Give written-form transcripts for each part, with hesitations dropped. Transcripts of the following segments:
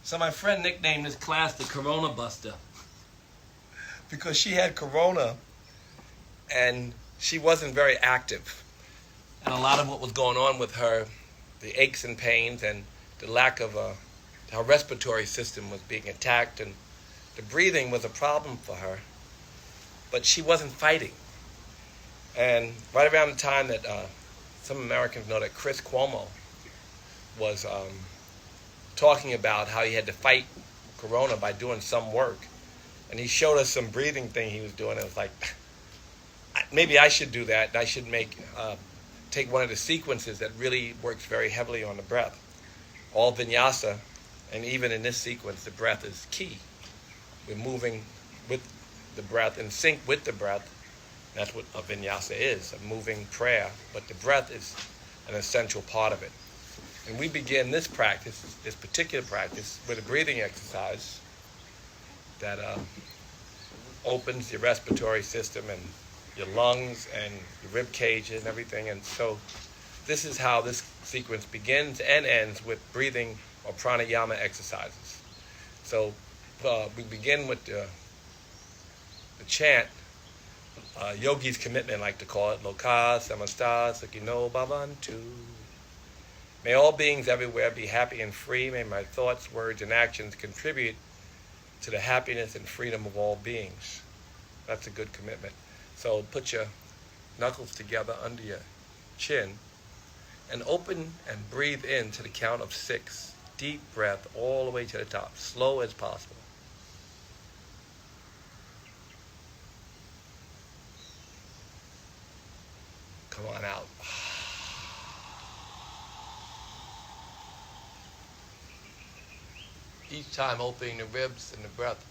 So my friend nicknamed this class the Corona Buster. Because she had corona and she wasn't very active. And a lot of what was going on with her, the aches and pains and the lack of her respiratory system was being attacked, and the breathing was a problem for her. But she wasn't fighting. And right around the time that some Americans know that Chris Cuomo was talking about how he had to fight corona by doing some work, and he showed us some breathing thing he was doing. It was like, maybe I should do that. I should take one of the sequences that really works very heavily on the breath. All vinyasa, and even in this sequence, the breath is key. We're moving with the breath, in sync with the breath. That's what a vinyasa is, a moving prayer. But the breath is an essential part of it. And we begin this practice, this particular practice, with a breathing exercise that opens your respiratory system and your lungs and your rib cage and everything. And so this is how this sequence begins and ends, with breathing or pranayama exercises. So we begin with the chant, yogi's commitment, I like to call it, Loka samasta sukhino bhavantu. May all beings everywhere be happy and free. May my thoughts, words, and actions contribute to the happiness and freedom of all beings. That's a good commitment. So put your knuckles together under your chin and open and breathe in to the count of 6. Deep breath all the way to the top, slow as possible. Come on out. Each time opening the ribs and the breath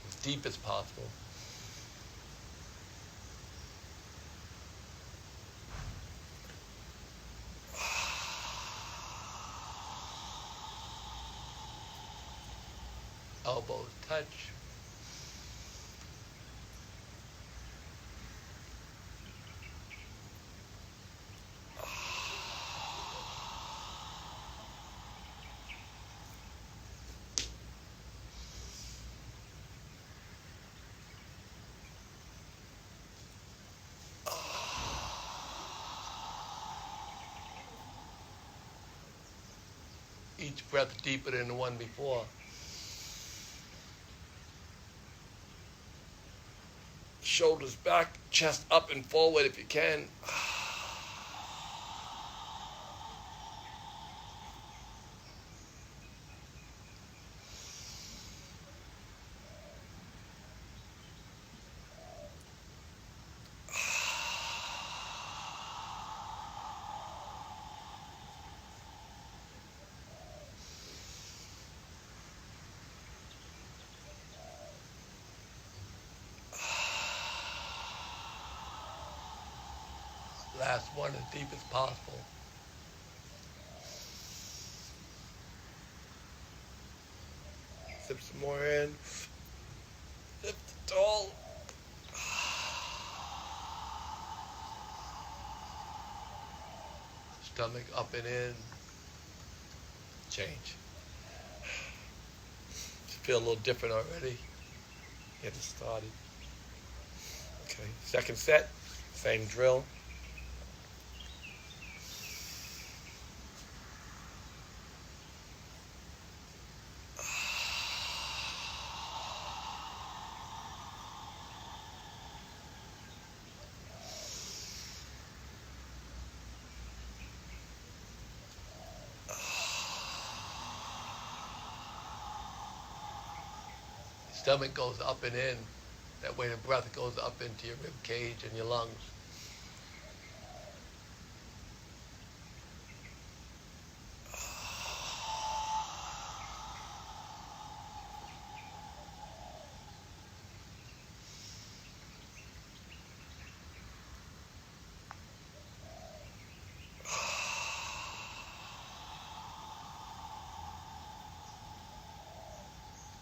as deep as possible. Elbows touch. Each breath deeper than the one before. Shoulders back, chest up and forward if you can. Last one as deep as possible. Sip some more in. Lift tall. Stomach up and in. Change. Feel a little different already. Get it started. Okay, second set, same drill. Stomach goes up and in. That way the breath goes up into your rib cage and your lungs.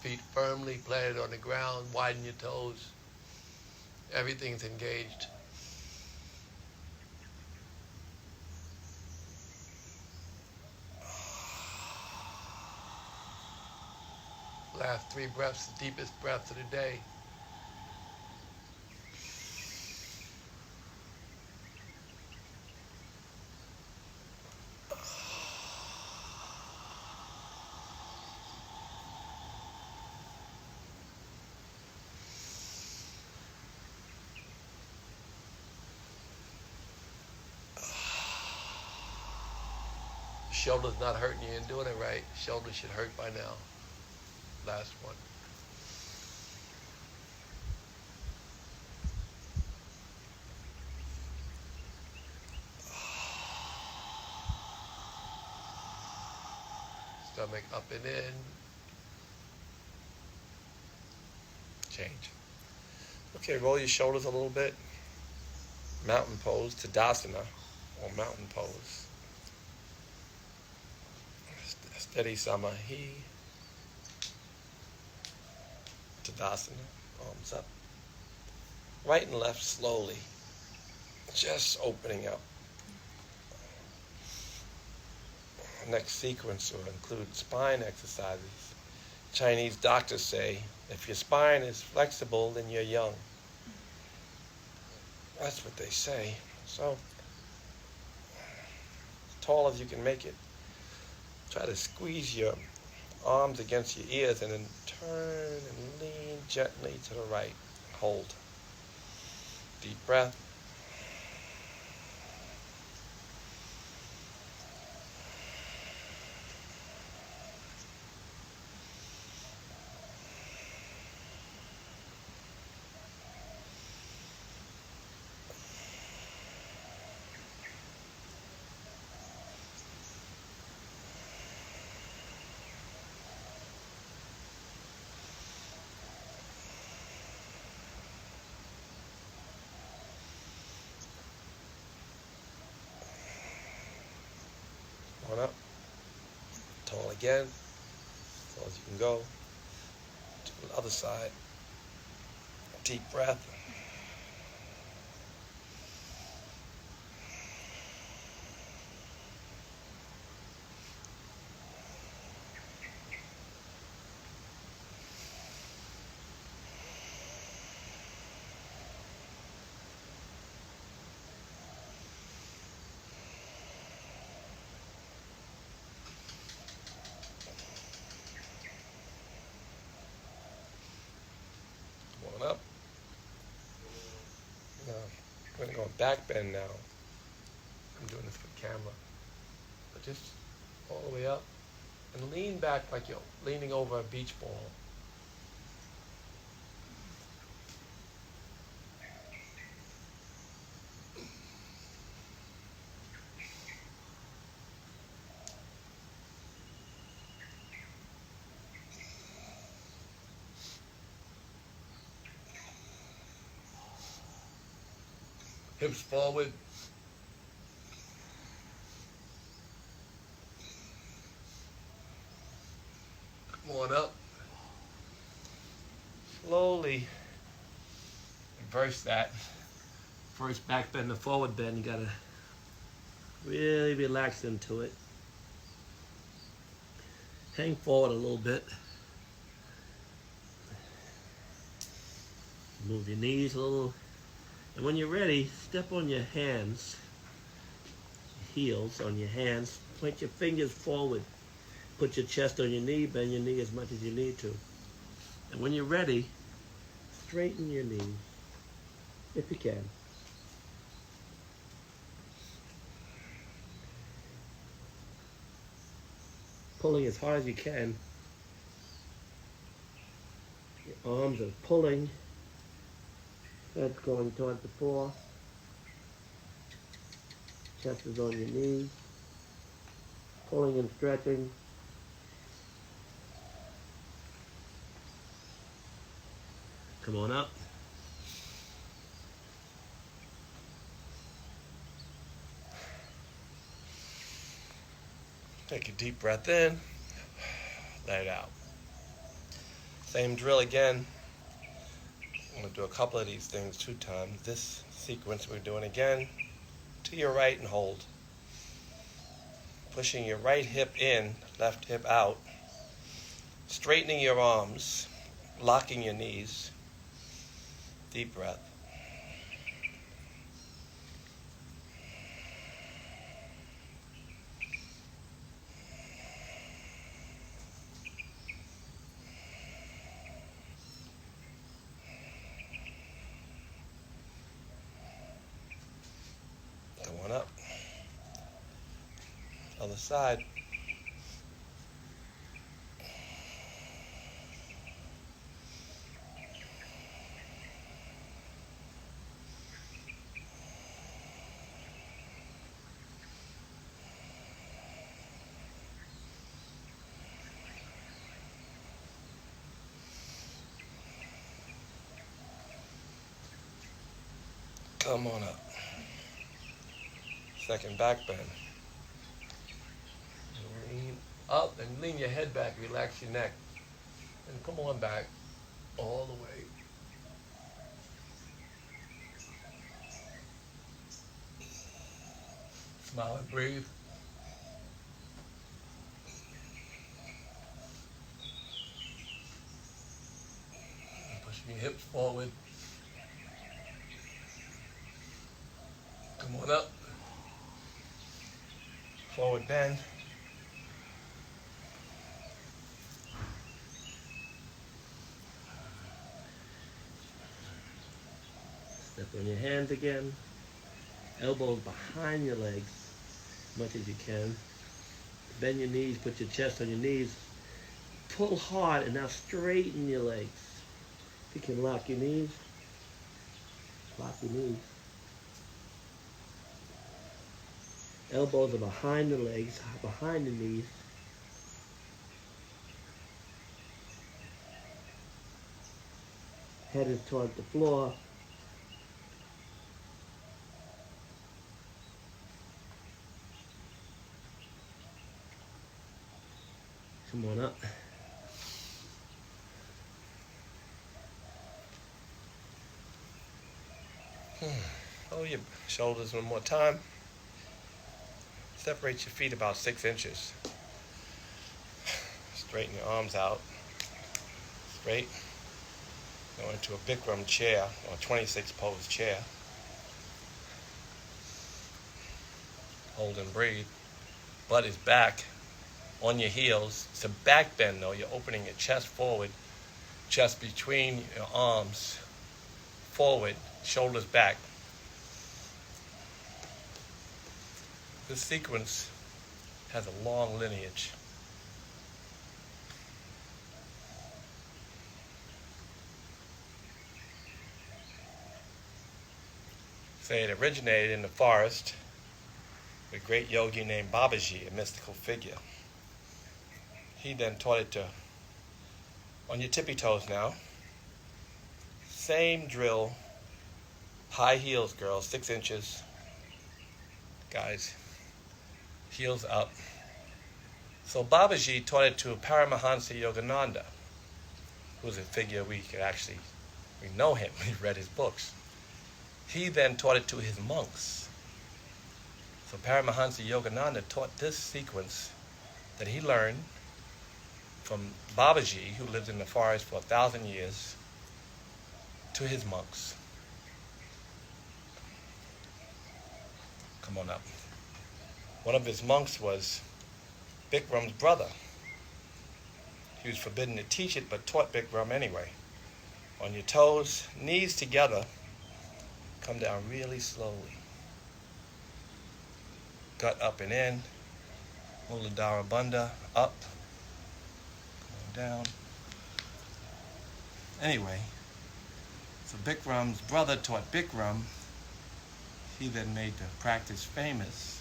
Feet firmly planted on the ground, widen your toes. Everything's engaged. Last 3 breaths, the deepest breaths of the day. Shoulder's not hurting, you ain't doing it right. Shoulder should hurt by now. Last one. Stomach up and in. Change. Okay, roll your shoulders a little bit. Mountain pose, Tadasana, or mountain pose. Steady Samahi. Tadasana, arms up. Right and left slowly. Just opening up. Next sequence will include spine exercises. Chinese doctors say, if your spine is flexible, then you're young. That's what they say. So, as tall as you can make it. Try to squeeze your arms against your ears and then turn and lean gently to the right. Hold. Deep breath. One up. Tall again. As tall as you can go. To the other side. Deep breath. One up. Now, I'm going to go back bend now. I'm doing this for the camera. But just all the way up. And lean back like you're leaning over a beach ball. Hips forward. Come on up. Slowly reverse that. First back bend to forward bend. You gotta really relax into it. Hang forward a little bit. Move your knees a little. And when you're ready, step on your hands, heels on your hands, point your fingers forward, put your chest on your knee, bend your knee as much as you need to. And when you're ready, straighten your knee, if you can. Pulling as hard as you can. Your arms are pulling. Head going toward the floor. Chest is on your knees. Pulling and stretching. Come on up. Take a deep breath in. Let it out. Same drill again. I'm going to do a couple of these things 2 times. This sequence we're doing again. To your right and hold. Pushing your right hip in, left hip out. Straightening your arms, locking your knees. Deep breath. Come on up. Other side. Come on up. Second back bend. Lean up and lean your head back, relax your neck. And come on back all the way. Smile and breathe. And pushing your hips forward. Come on up. Forward bend. Step on your hands again. Elbows behind your legs as much as you can. Bend your knees, put your chest on your knees. Pull hard and now straighten your legs. You can lock your knees. Lock your knees. Elbows are behind the legs, behind the knees. Head is toward the floor. Come on up. Hold your shoulders one more time. Separate your feet about 6 inches. Straighten your arms out. Straight. Go into a Bikram chair or 26 pose chair. Hold and breathe. Butt is back on your heels. It's a back bend though. You're opening your chest forward, chest between your arms, forward, shoulders back. This sequence has a long lineage. Say it originated in the forest with a great yogi named Babaji, a mystical figure. He then taught it to, on your tippy toes now, same drill, high heels girls, 6 inches, guys, heels up. So Babaji taught it to Paramahansa Yogananda, who's a figure we know him, we read his books. He then taught it to his monks. So Paramahansa Yogananda taught this sequence that he learned from Babaji, who lived in the forest for 1,000 years, to his monks. Come on up. One of his monks was Bikram's brother. He was forbidden to teach it, but taught Bikram anyway. On your toes, knees together, come down really slowly. Gut up and in. Muladhara Bandha, up. Going down. Anyway, so Bikram's brother taught Bikram. He then made the practice famous.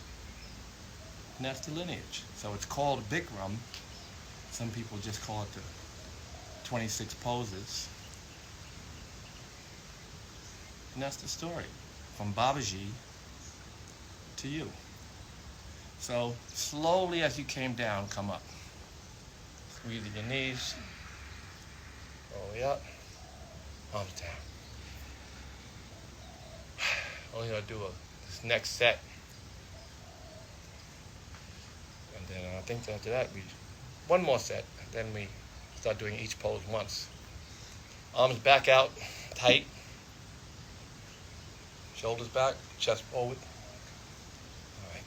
And that's the lineage. So it's called Bikram. Some people just call it the 26 poses. And that's the story. From Babaji to you. So slowly as you came down, come up. Squeezing your knees. All the way up. Arms down. Only gonna do this next set. And then I think after that, one more set. Then we Start doing each pose once. Arms back out, tight. Shoulders back, chest forward. All right,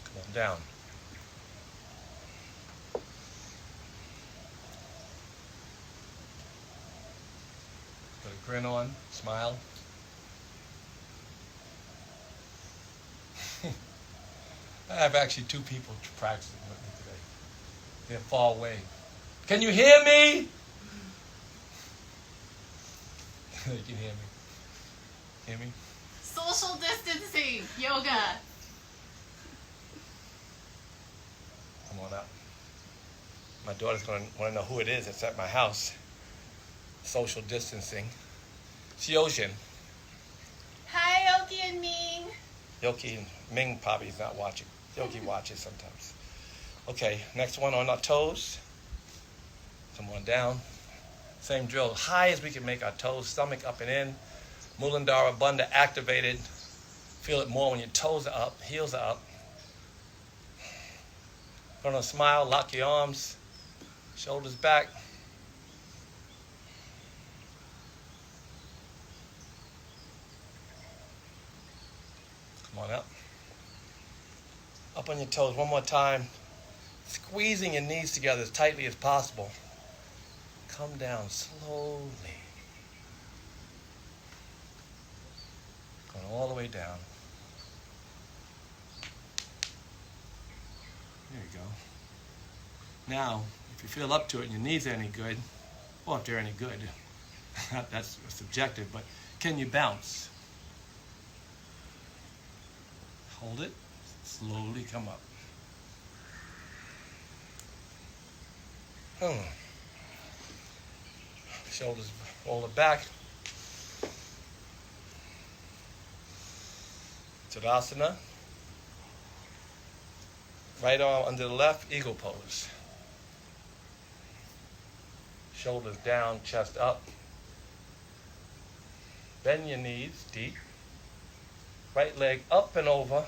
come on down. Put a grin on, smile. I have actually 2 people practicing with me today. They're far away. Can you hear me? You can hear me. Hear me? Social distancing yoga. Come on up. My daughter's going to want to know who it is that's at my house. Social distancing. It's Yoshin. Hi, Oki and Ming. Yoki and Ming probably is not watching. Yoki watches sometimes. Okay, next one on our toes. Come on down. Same drill. High as we can make our toes, stomach up and in. Muladhara Bandha activated. Feel it more when your toes are up, heels are up. Put on a smile, lock your arms, shoulders back. Come on up. Up on your toes one more time. Squeezing your knees together as tightly as possible. Come down slowly. Going all the way down. There you go. Now, if you feel up to it and your knees are any good, well, if they're any good, that's subjective, but can you bounce? Hold it, slowly come up. Shoulders roll it back. Tadasana. Right arm under the left, eagle pose. Shoulders down, chest up. Bend your knees deep. Right leg up and over,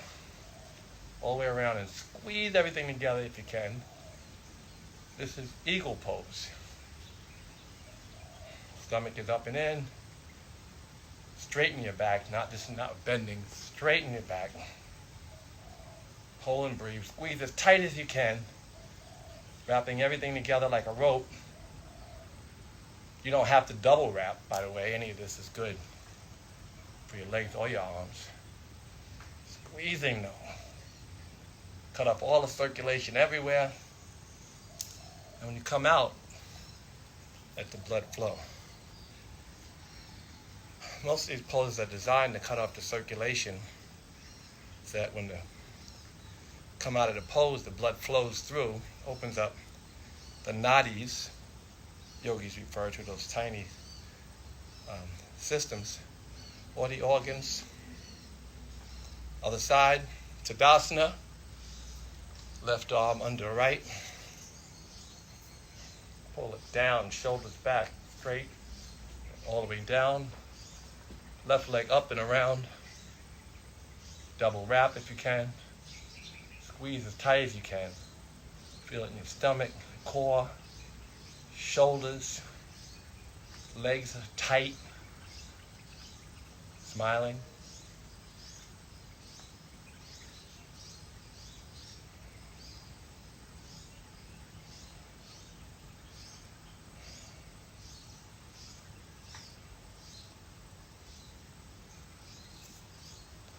all the way around, and squeeze everything together if you can. This is eagle pose. Stomach is up and in. Straighten your back, not bending. Straighten your back. Hold and breathe. Squeeze as tight as you can, wrapping everything together like a rope. You don't have to double wrap, by the way. Any of this is good for your legs or your arms. Squeezing though. Cut off all the circulation everywhere. And when you come out, let the blood flow. Most of these poses are designed to cut off the circulation so that when they come out of the pose, the blood flows through, opens up the nadis. Yogis refer to those tiny systems, or the organs. Other side, Tadasana. Left arm under the right. Pull it down, shoulders back, straight, all the way down. Left leg up and around. Double wrap if you can. Squeeze as tight as you can. Feel it in your stomach, core, shoulders, legs are tight. Smiling.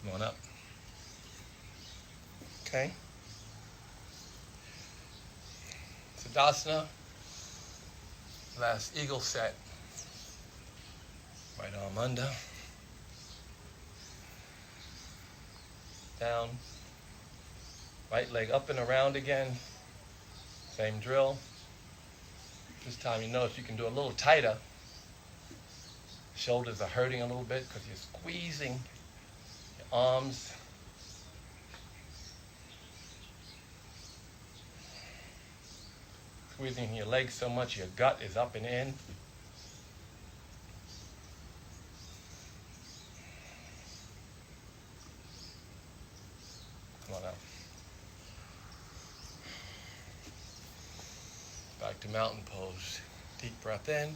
Come on up. Okay. Tadasana. Last eagle set. Right arm under. Down. Right leg up and around again. Same drill. This time you notice you can do a little tighter. Shoulders are hurting a little bit because you're squeezing your arms. Squeezing your legs so much your gut is up and in. Come on up. Back to mountain pose. Deep breath in.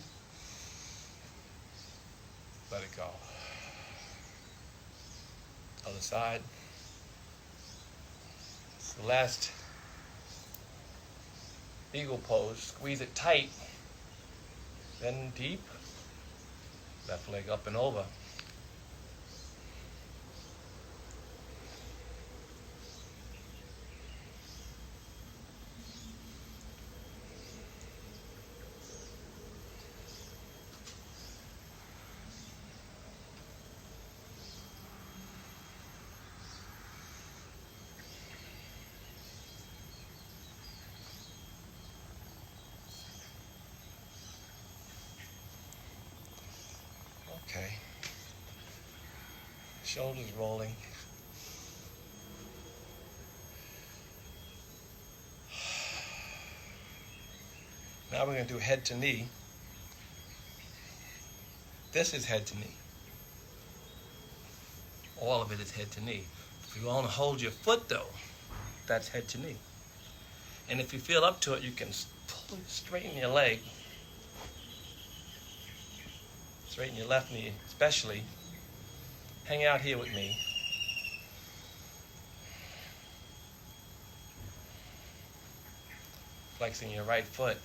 Let it go. Other side. It's the last eagle pose. Squeeze it tight. Then deep. Left leg up and over. Okay. Shoulders rolling. Now we're going to do head to knee. This is head to knee. All of it is head to knee. If you want to hold your foot though, that's head to knee. And if you feel up to it, you can straighten your leg. Straighten your left knee, especially. Hang out here with me. Flexing your right foot.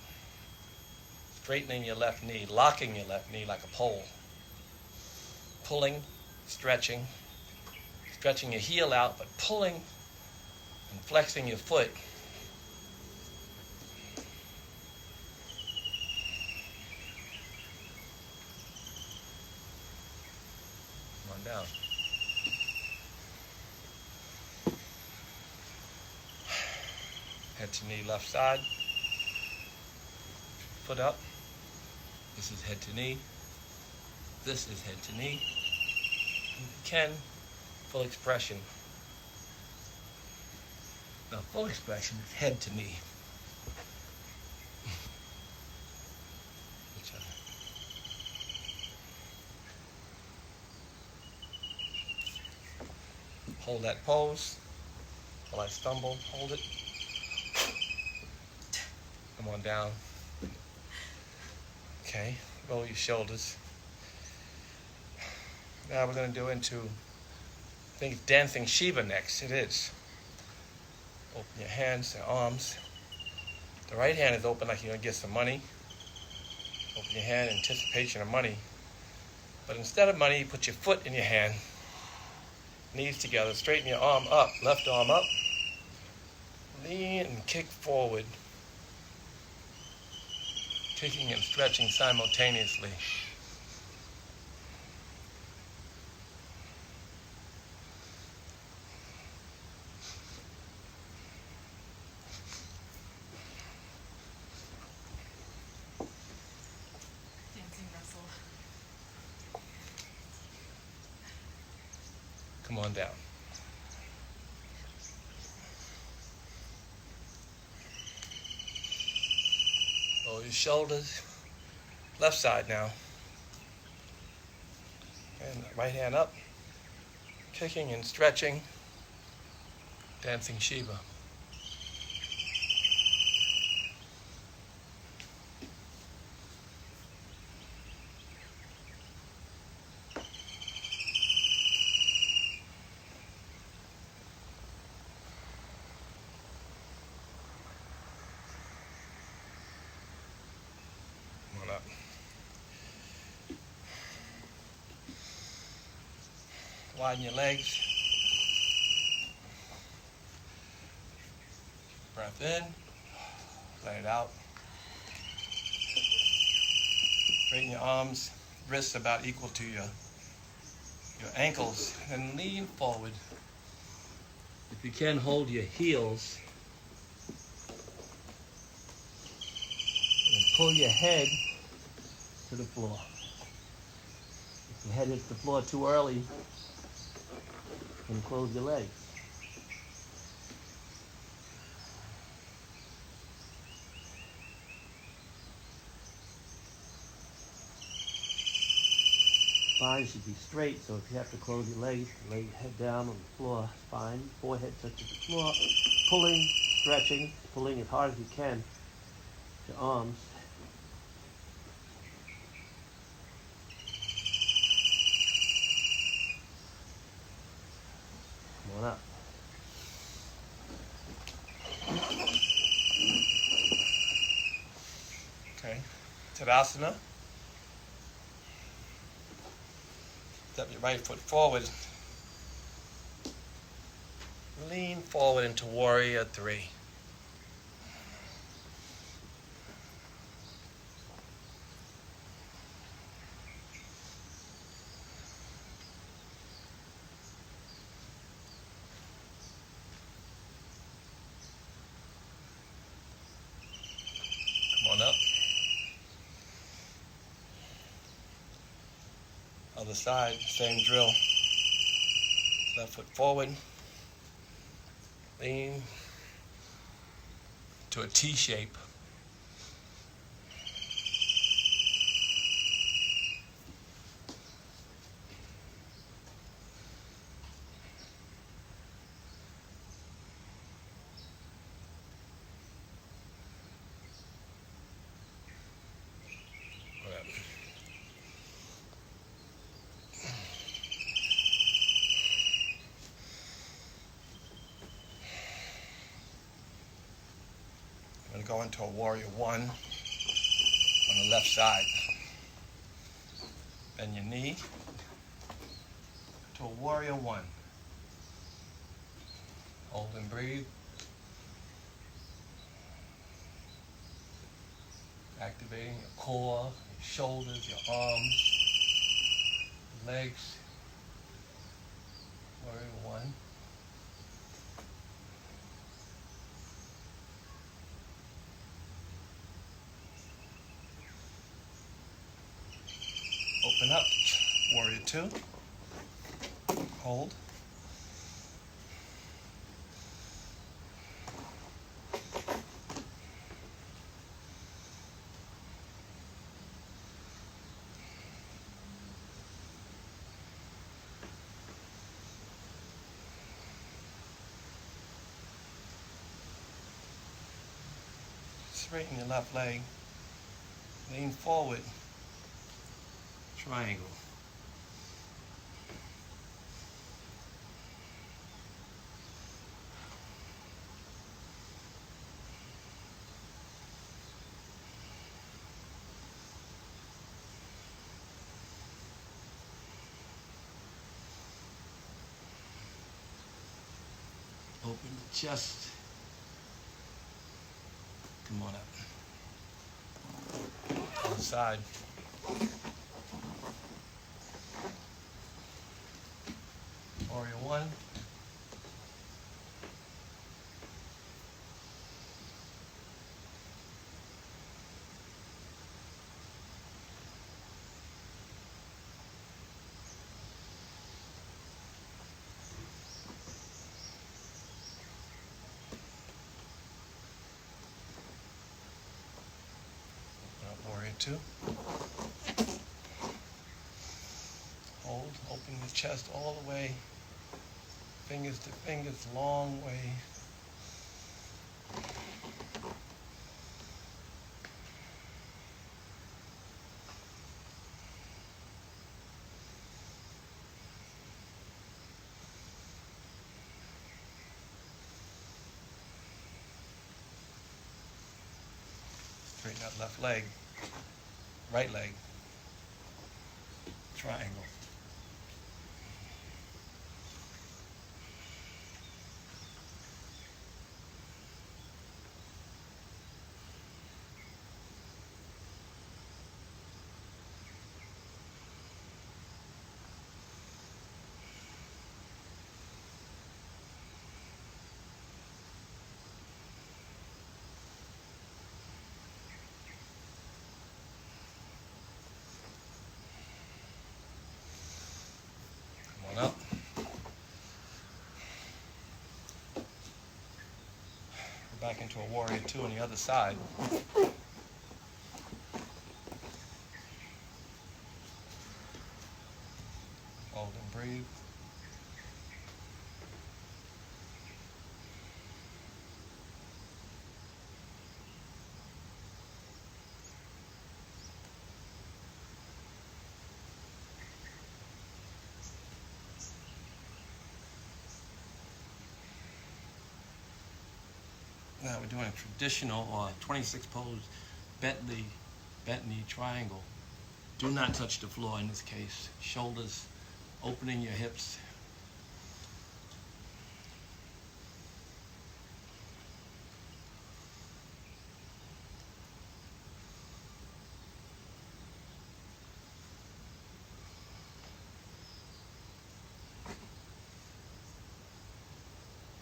Straightening your left knee. Locking your left knee like a pole. Pulling, stretching. Stretching your heel out, but pulling and flexing your foot. Down. Head to knee, left side. Foot up. This is head to knee. This is head to knee. If you can, full expression. Now, full expression is head to knee. Hold that pose. While I stumble, hold it. Come on down. Okay, roll your shoulders. Now we're going to do into, I think it's dancing Shiva next. It is. Open your hands and arms. The right hand is open like you're going to get some money. Open your hand in anticipation of money. But instead of money, you put your foot in your hand. Knees together, straighten your arm up, left arm up. Lean and kick forward. Kicking and stretching simultaneously. Dancing wrestle. Come on down. Roll your shoulders. Left side now. And right hand up. Kicking and stretching. Dancing Shiva. Up. Widen your legs. Breath in. Let it out. Straighten your arms, wrists about equal to your ankles, and lean forward. If you can, hold your heels. And pull your head to the floor. If your head hits the floor too early, you can close your legs. Spine should be straight, so if you have to close your legs, lay your head down on the floor, spine, forehead touches the floor, pulling, stretching, pulling as hard as you can, your arms. Okay. Tadasana. Step your right foot forward. Lean forward into warrior three. Come on up. Other side, same drill. Left foot forward. Lean to a T shape. I'm going to go into a warrior one on the left side. Bend your knee to a warrior one. Hold and breathe. Activating your core, your shoulders, your arms, legs. Warrior one. Open up, warrior two. Hold. Straighten your left leg. Lean forward. Triangle. Open the chest. Come on up. Other side. Warrior one. Warrior two. Hold, open the chest all the way. Fingers to fingers, long way. Straighten out left leg, right leg, triangle. Up. We're back into a warrior two on the other side. Hold and breathe. Now we're doing a traditional 26 pose Bentley Bent knee triangle. Do not touch the floor in this case. Shoulders opening your hips.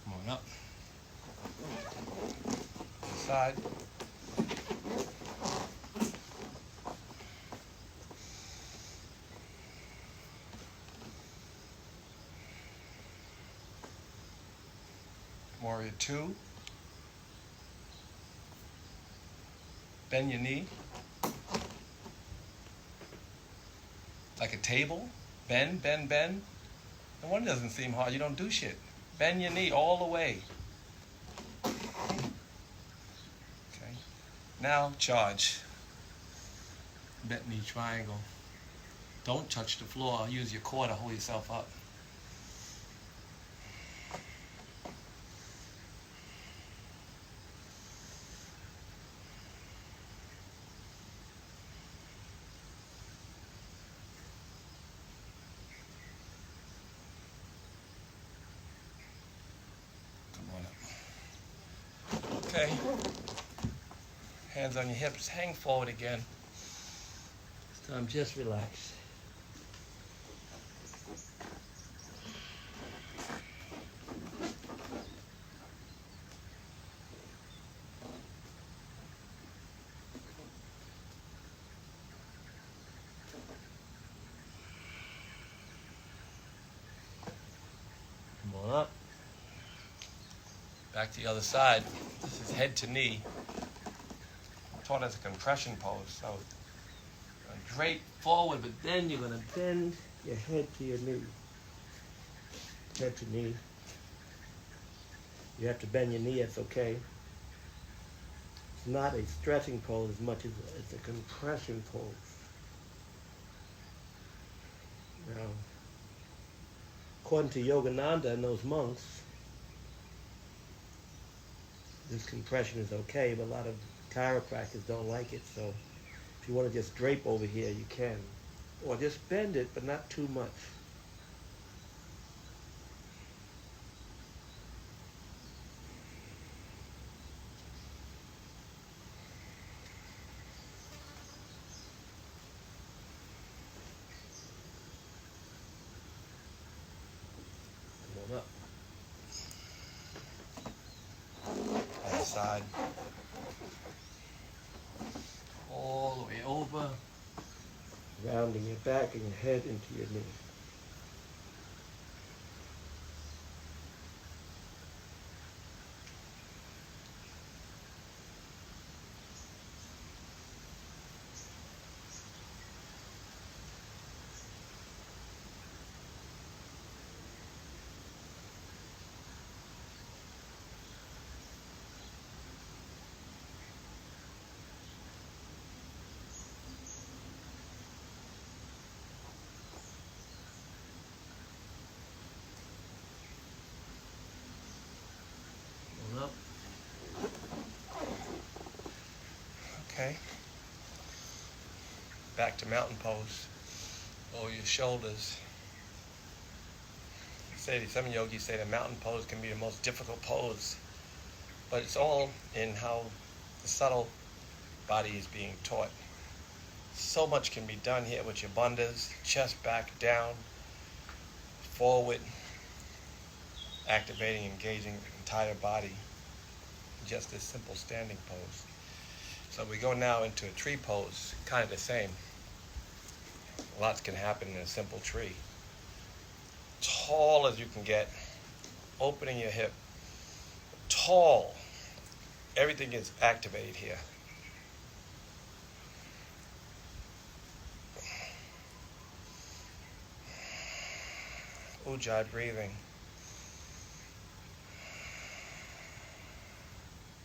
Come on up. Side. Warrior 2. Bend your knee. Like a table. Bend, bend, bend. No wonder it doesn't seem hard. You don't do shit. Bend your knee all the way. Okay. Now charge. Bent knee triangle. Don't touch the floor. Use your core to hold yourself up. Okay. Hands on your hips. Hang forward again. This time just relax. Come on up. Back to the other side. This is head to knee. Taught as a compression pose. So Drape forward, but then you're going to bend your head to your knee. Head to knee. You have to bend your knee, it's okay. It's not a stretching pose as much as it's a compression pose. Now, according to Yogananda and those monks, this compression is okay, but a lot of chiropractors don't like it, so if you want to just drape over here, you can. Or just bend it, but not too much. Come on up. other side. All the way over. Rounding your back and your head into your knee. Up. Okay. Back to mountain pose. Lower your shoulders. Some yogis say the mountain pose can be the most difficult pose, but it's all in how the subtle body is being taught. So much can be done here with your bandhas, chest back, down, forward, activating, engaging the entire body. Just this simple standing pose. So we go now into a tree pose, kind of the same. Lots can happen in a simple tree. Tall as you can get, opening your hip. Tall. Everything is activated here. Ujjayi breathing.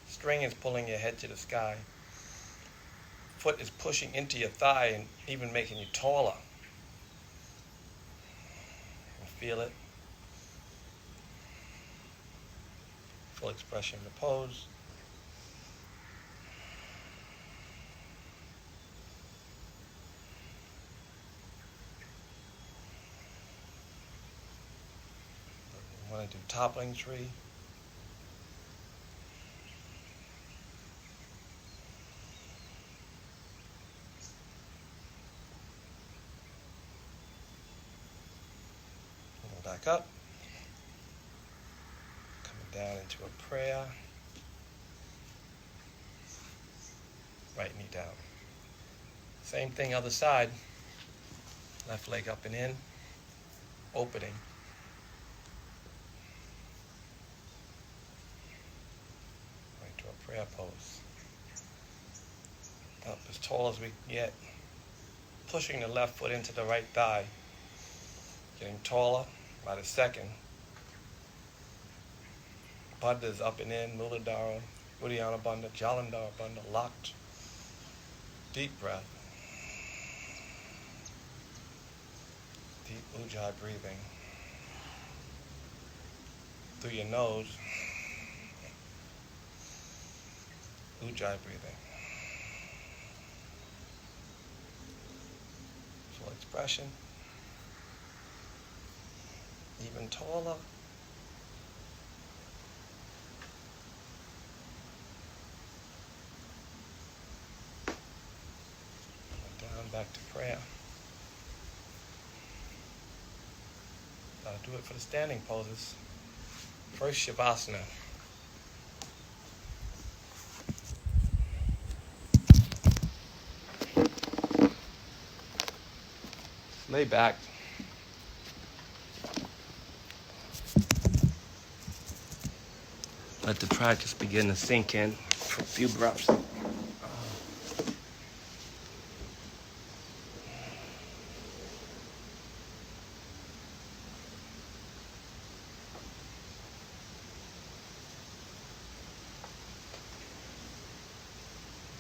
String is pulling your head to the sky. Foot is pushing into your thigh and even making you taller. And feel it. Full expression of the pose. going to do toppling tree. Back up, coming down into a prayer, right knee down. Same thing other side, left leg up and in, opening. Right to a prayer pose. Up as tall as we can get, pushing the left foot into the right thigh, getting taller by the second. Bandha is up and in, Muladhara, Uddiyana Bandha, Jalandhara Bandha, locked. Deep breath. Deep Ujjayi breathing. Through your nose. Ujjayi breathing. Full expression. Even taller. Down back to prayer. Do it for the standing poses. First Shavasana. Lay back. Let the practice begin to sink in for a few breaths.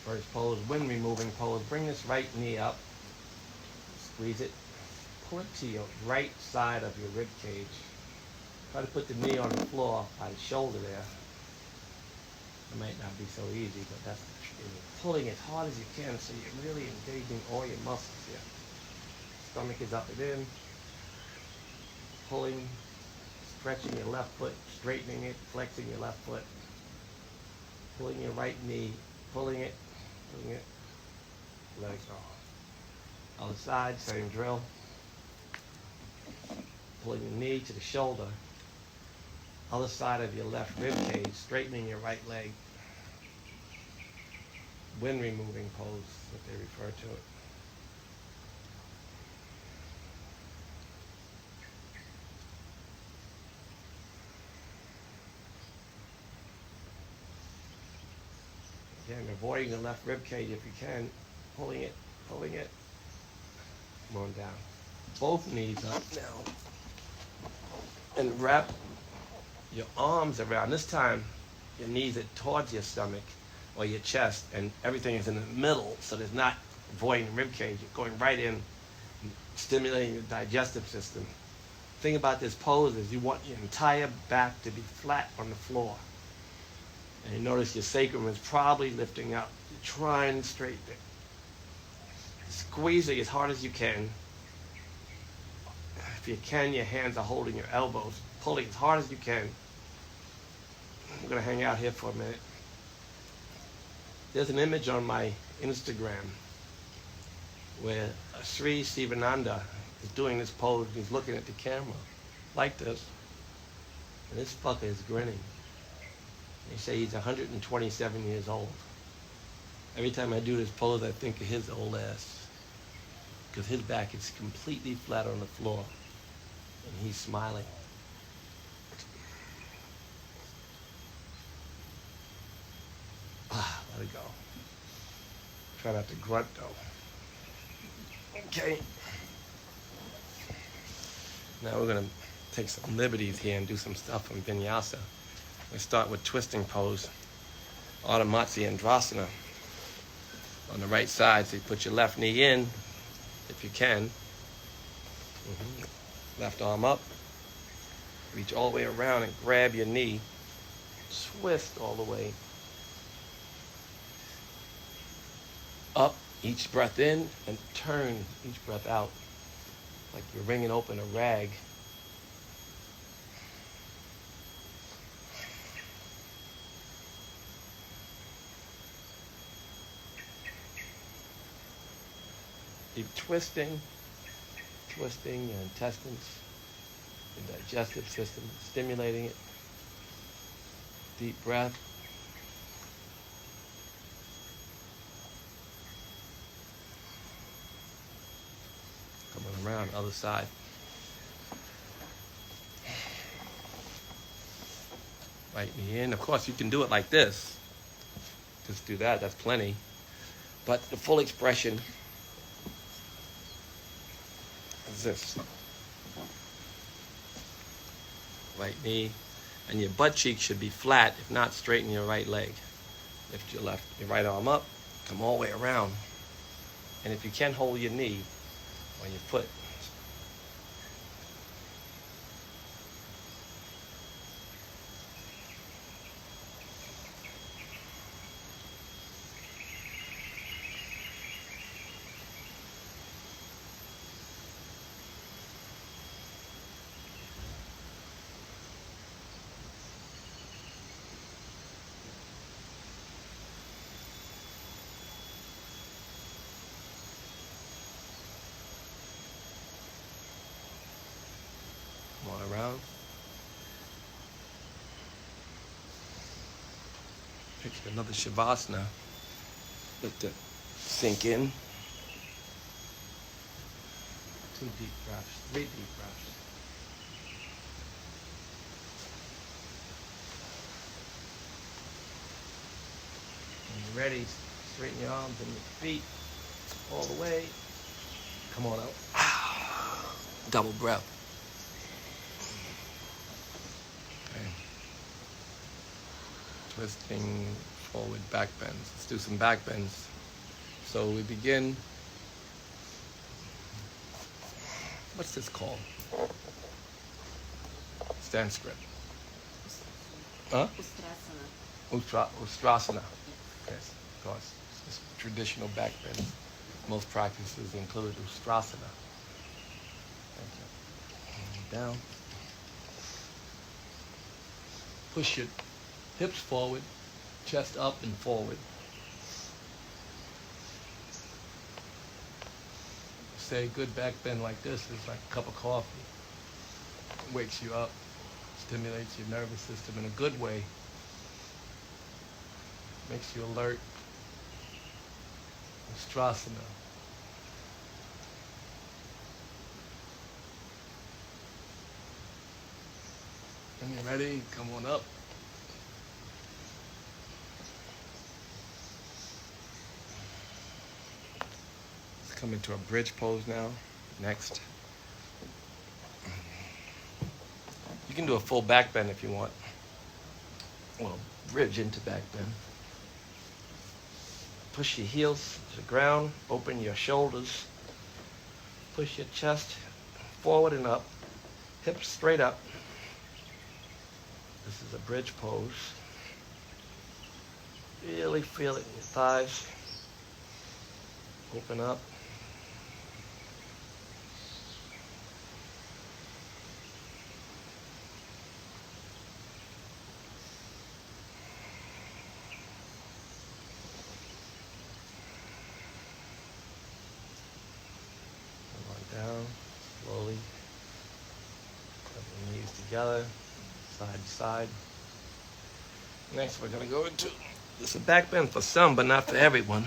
First pose, wind removing pose. Bring this right knee up. Squeeze it. Pull it to your right side of your rib cage. Try to put the knee on the floor by the shoulder there. It might not be so easy, but that's the trick. You're pulling as hard as you can so you're really engaging all your muscles here. Stomach is up and in. Pulling, stretching your left foot, straightening it, flexing your left foot. Pulling your right knee, pulling it, let it go. Other side, same drill. Pulling your knee to the shoulder. Other side of your left rib cage, straightening your right leg. Wind removing pose, what they refer to it. Again, avoiding the left rib cage if you can, pulling it, going down. Both knees up now. And wrap your arms around. This time, your knees are towards your stomach or your chest, and everything is in the middle, so there's not avoiding the rib cage. You're going right in, stimulating your digestive system. The thing about this pose is you want your entire back to be flat on the floor. And you notice your sacrum is probably lifting up. You're trying to straighten it. Squeezing as hard as you can. If you can, your hands are holding your elbows. Pulling as hard as you can. I'm going to hang out here for a minute. There's an image on my Instagram where Sri Sivananda is doing this pose. He's looking at the camera like this. And this fucker is grinning. They say he's 127 years old. Every time I do this pose, I think of his old ass. Because his back is completely flat on the floor. And he's smiling. Let it go. Try not to grunt though. Okay. Now we're going to take some liberties here and do some stuff from vinyasa. We start with twisting pose, Ardha Matsyendrasana. On the right side, so you put your left knee in, if you can. Left arm up. Reach all the way around and grab your knee. Twist all the way. Up, each breath in, and turn each breath out. Like you're wringing open a rag. Keep twisting your intestines, your digestive system, stimulating it. Deep breath. Coming around the other side. Right knee in. Of course, you can do it like this. Just do that. That's plenty. But the full expression is this. Right knee. And your butt cheek should be flat. If not, straighten your right leg. Lift your right arm up. Come all the way around. And if you can, hold your knee or your foot. Come on around. Picture another Shavasana. Let it sink in. 2 deep breaths, 3 deep breaths. When you're ready, straighten your arms and your feet all the way. Come on out. Double breath. Twisting forward back bends. Let's do some back bends. So we begin. What's this called? Transcript. Huh? Ustrasana. Yes, of course. It's traditional back bend. Most practices include Ustrasana. Thank you. Down. Push your hips forward, chest up and forward. Say good back bend like this is like a cup of coffee. It wakes you up, stimulates your nervous system in a good way, makes you alert. Ustrasana. When you're ready, come on up. Come into a bridge pose now. Next. You can do a full back bend if you want. Well, bridge into back bend. Push your heels to the ground. Open your shoulders. Push your chest forward and up. Hips straight up. This is a bridge pose. Really feel it in your thighs. Open up. Down, slowly, put the knees together, side to side. Next we're going to go into, this is a back bend for some, but not for everyone.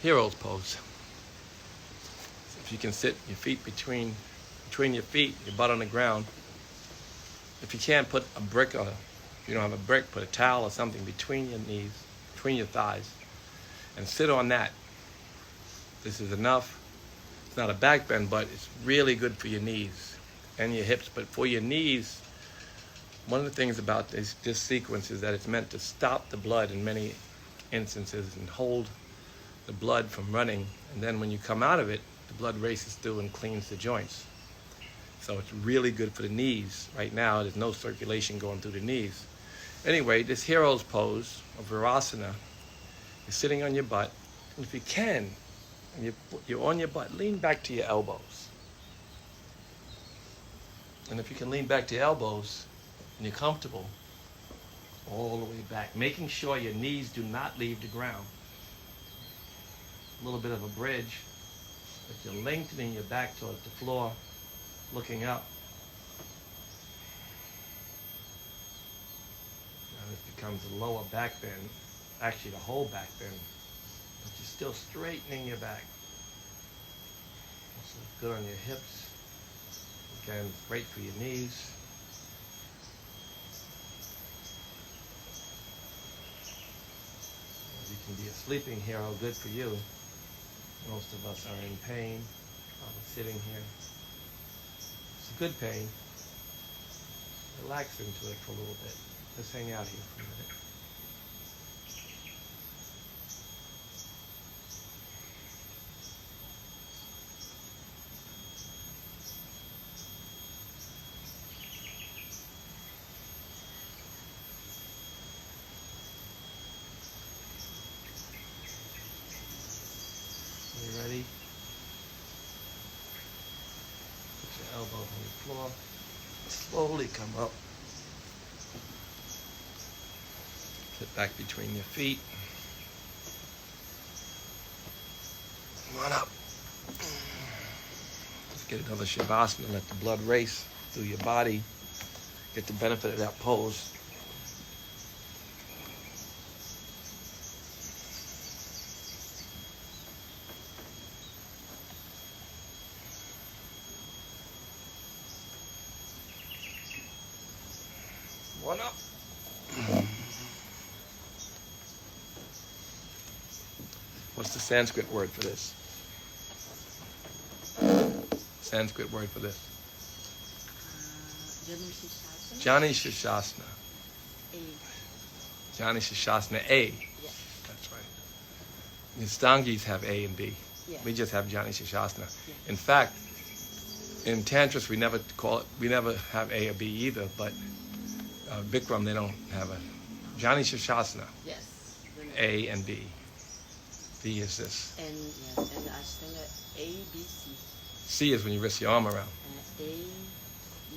Hero's pose. So if you can sit your feet between your feet, your butt on the ground. If you can't, put a brick, or if you don't have a brick, put a towel or something between your knees, between your thighs, and sit on that. This is enough. It's not a back bend, but it's really good for your knees and your hips. But for your knees, one of the things about this sequence is that it's meant to stop the blood in many instances and hold the blood from running. And then when you come out of it, the blood races through and cleans the joints. So it's really good for the knees. Right now, there's no circulation going through the knees. Anyway, this hero's pose of Virasana, you're sitting on your butt. And if you can, and you're on your butt, lean back to your elbows. And if you can lean back to your elbows and you're comfortable, all the way back, making sure your knees do not leave the ground. A little bit of a bridge. But you're lengthening your back towards the floor, looking up. Now this becomes a lower back bend, actually the whole back bend, but you're still straightening your back. Also good on your hips. Again, great for your knees. You can be a sleeping hero, good for you. Most of us are in pain while we're sitting here. It's a good pain. Relax into it for a little bit. Just hang out here for a minute. You ready? Put your elbows on the floor. Slowly come up. Sit back between your feet. Come on up. Let's get another Shavasana. Let the blood race through your body. Get the benefit of that pose. One up. What's the Sanskrit word for this? Sanskrit word for this? Jani Shashasana. Jani Shashasana A. Yeah. That's right. The Stangis have A and B. Yeah. We just have Jani Shashasana. Yeah. In fact, in Tantras we never have A or B either, but Bikram they don't have a Jani Shashasana. Yes. A and B. B is this. And yes, and Ashtanga A, B, C. C is when you wrist your arm around. A,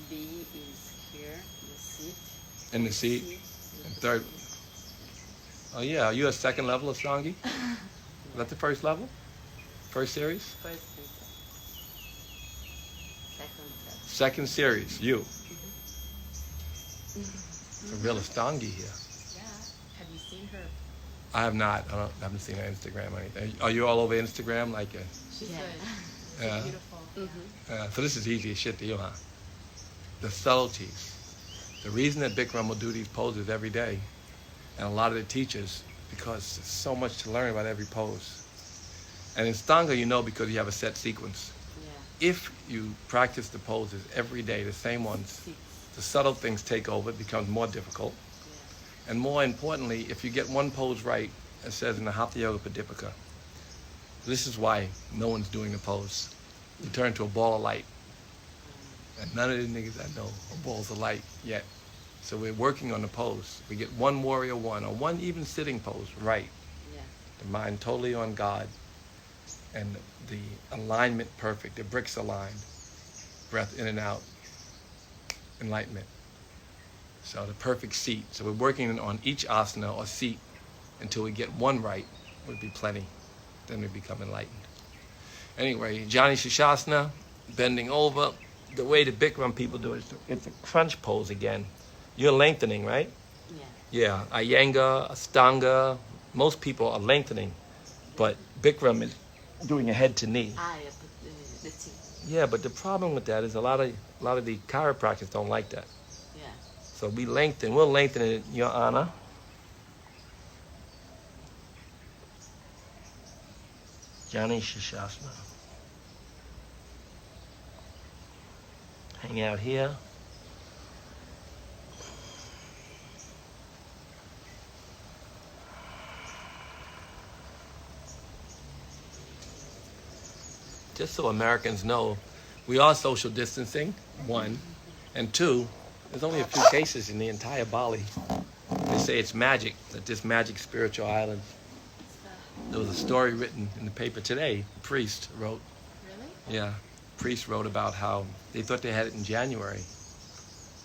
B is here, the seat. In the seat. And third. Oh yeah, are you a second level of Stangi? Is that the first level? First series? First, second, third. Second series, you. It's a real Stangi here. Yeah. Have you seen her? I have not. I haven't seen her Instagram or anything. Are you all over Instagram? Like, She's Yeah. good. yeah. Beautiful. So this is easy as shit to you, huh? The subtleties. The reason that Bikram will do these poses every day, and a lot of the teachers, because there's so much to learn about every pose. And in Stanga, you know because you have a set sequence. Yeah. If you practice the poses every day, the same ones, 6. the subtle things take over, it becomes more difficult. Yeah. And more importantly, if you get one pose right, it says in the Hatha Yoga Pradipika, this is why no one's doing the pose. You turn to a ball of light. And none of the niggas I know are balls of light yet. So we're working on the pose. We get one warrior one, or one even sitting pose right. Yeah. The mind totally on God. And the alignment perfect. The bricks aligned. Breath in and out. Enlightenment. So the perfect seat. So we're working on each asana or seat until we get one right. Would be plenty. Then we become enlightened. Anyway, Jani Shashasana, bending over. The way the Bikram people do it, it's a crunch pose again. You're lengthening, right? Yeah. Yeah, Iyengar, Astanga, most people are lengthening, but Bikram is doing a head to knee. Ah, yeah, but the seat. Yeah, but the problem with that is a lot of the chiropractors don't like that. Yeah. So we lengthen. We'll lengthen it, Your Honor. Jani Shashasana. Hang out here. Just so Americans know, we are social distancing, one. And two, there's only a few cases in the entire Bali. They say it's magic, that this magic spiritual island. There was a story written in the paper today, a priest wrote. Really? Yeah, priest wrote about how they thought they had it in January,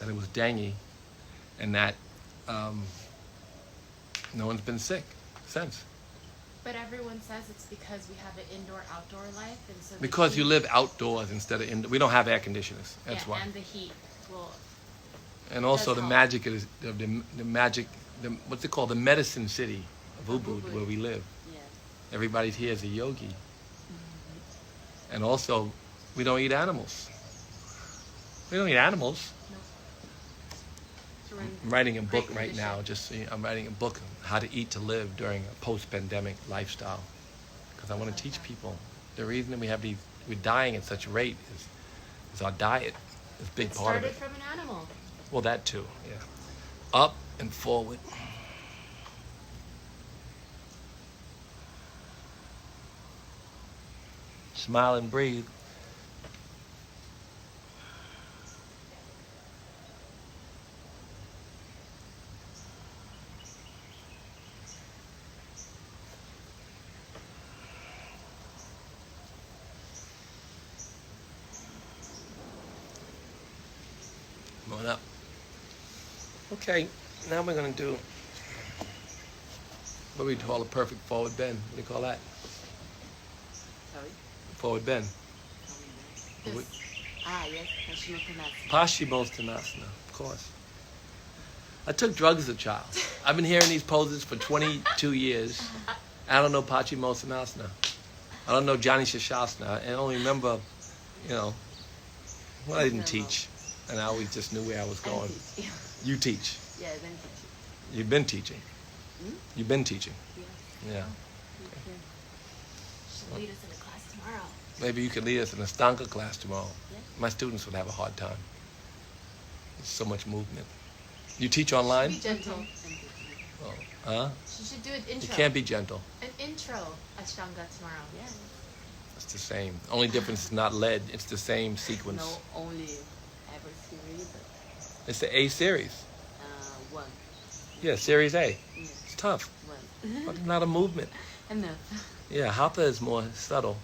that it was dengue, and that no one's been sick since. But everyone says it's because we have an indoor-outdoor life, and so the Because you heat- live outdoors instead of we don't have air conditioners. That's yeah, why. and the heat will. And also does the help. magic is the magic, what's it called? The medicine city of Of Ubud, Ubud. where we live. Yes. Everybody here is a yogi. And also, we don't eat animals. We don't eat animals. So we're in I'm writing a great book right now. condition. Just so I'm writing a book on how to eat to live during a post-pandemic lifestyle, because I want to teach people. The reason that we're dying at such a rate is our diet is a big It part of started it. from an animal. Well, that too. Yeah. Up and forward. Smile and breathe. Come on up. Okay, now we're going to do what we call a perfect forward bend. What do you call that? Sorry? Forward bend. This, Yes, Paschimottanasana. Paschimottanasana, of course. I took drugs as a child. I've been hearing these poses for 22 years. I don't know Paschimottanasana. I don't know Johnny Shashasana. I only remember, well, I didn't teach. And I always just knew where I was going. You teach. Yes, I'm teaching. You've been teaching. Hmm? You've been teaching. Yes. Yeah. Okay. should lead us in a class tomorrow. Maybe you could lead us in a Stanga class tomorrow. Yes. My students would have a hard time. There's so much movement. You teach online? Be gentle. I'm teaching. Oh, huh? She should do an You intro. can't be gentle. An intro Ashtanga tomorrow. Yes. It's the same. Only difference is not lead. It's the same sequence. No, only every series, but It's the A series. one. Yeah, series A. Yes, It's tough, one. but not a movement. Enough. Yeah, Hatha is more subtle.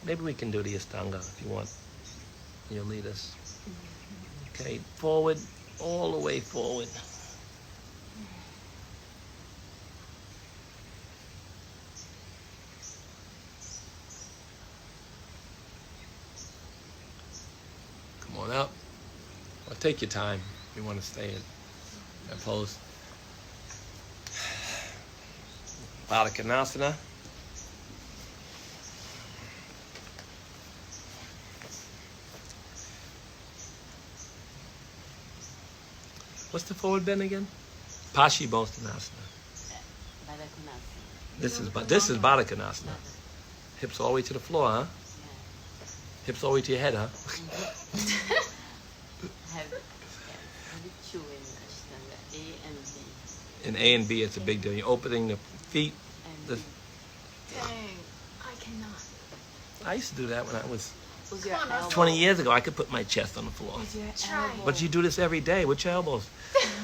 Maybe we can do the Astanga if you want. You'll lead us. Okay, forward, all the way forward. Come on up. Well, take your time if you want to stay in that pose. Baddha Konasana. What's the forward bend again? Paschimottanasana. Badakonasana. This is Baddha Konasana. Hips all the way to the floor, huh? Hips all the way to your head, huh? Have two in Ashtanga, A and B. In A and B, it's a big deal. You're opening the feet. And The- B. Dang, I cannot. I used to do that when I was With your Come on, elbow. 20 years ago. I could put my chest on the floor. With your Try. elbow. But you do this every day with your elbows.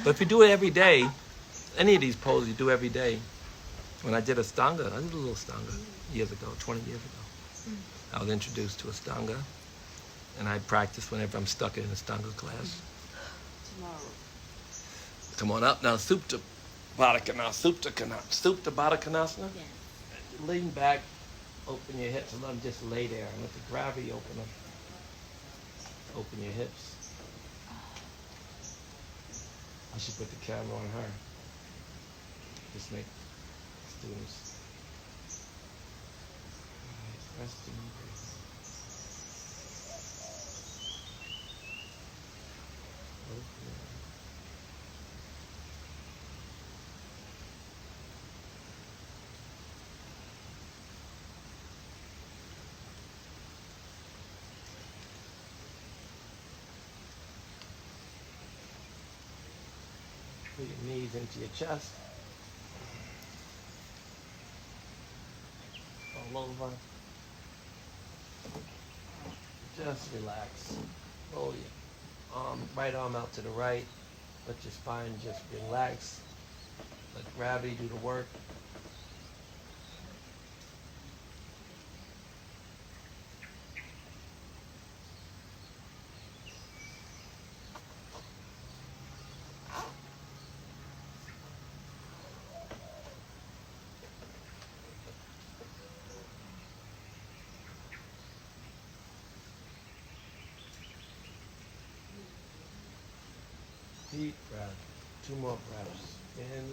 But if you do it every day, any of these poses you do every day. When I did a stanga, I did a little stanga years ago, 20 years ago. I was introduced to a stanga, and I practice whenever I'm stuck in a stanga class. Tomorrow. Come on up now, Supta Baddha Konasana, Supta Baddha Konasana. Yes. Lean back, open your hips, and let them just lay there, and let the gravity open them. Open your hips. I should put the camera on her. Just make students. Alright, resting. Open. Put your knees into your chest. All over. Just relax. Roll your right arm out to the right. Let your spine just relax. Let gravity do the work. Deep breath. 2 more breaths. In.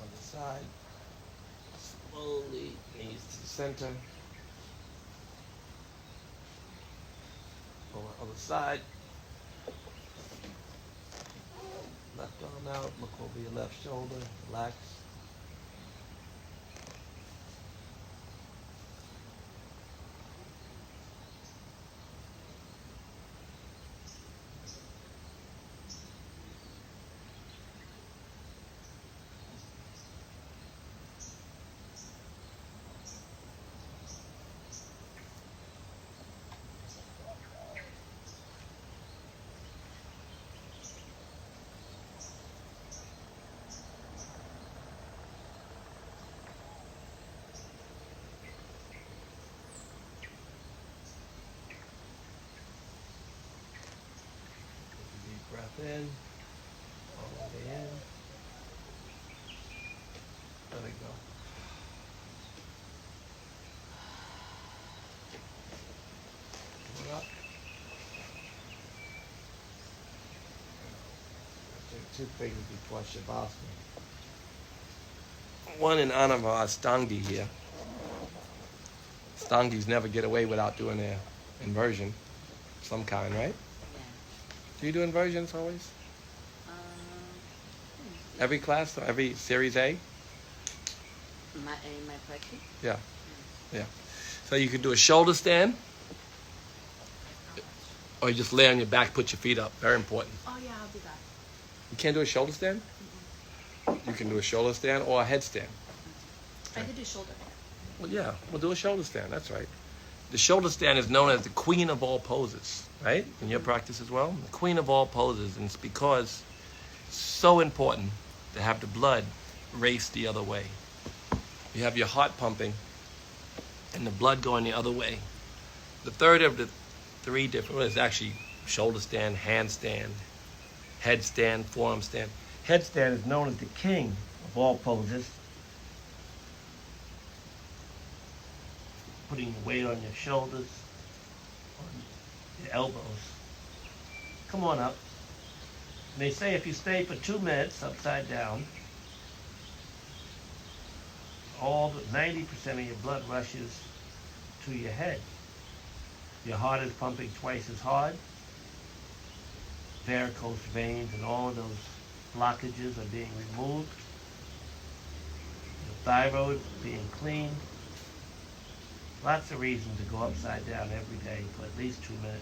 On the side. Slowly, knees to the center. On the other side. Left arm out. Look over your left shoulder. Relax. Deep breath in. All the way in. Let it go. Come up. Take 2 fingers before Shavasana. One in honor of our Stangi here. Stangis never get away without doing their inversion of some kind, right? Yeah. Do you do inversions always? Every class, or every series A? My practice. Yeah. Yeah. So you could do a shoulder stand, or you just lay on your back, put your feet up. Very important. Oh yeah, I'll do that. You can't do a shoulder stand? You can do a shoulder stand or a headstand. I could do shoulder. Well, yeah, we'll do a shoulder stand. That's right. The shoulder stand is known as the queen of all poses, right? In your practice as well? The queen of all poses. And it's because it's so important to have the blood race the other way. You have your heart pumping and the blood going the other way. The third of the 3 different, well, it's actually shoulder stand, handstand, headstand, forearm stand. Headstand is known as the king of all poses. Putting your weight on your shoulders, on your elbows. Come on up. And they say if you stay for 2 minutes upside down, all the 90% of your blood rushes to your head. Your heart is pumping twice as hard. Varicose veins and all of those blockages are being removed. The thyroid being cleaned. Lots of reasons to go upside down every day for at least 2 minutes.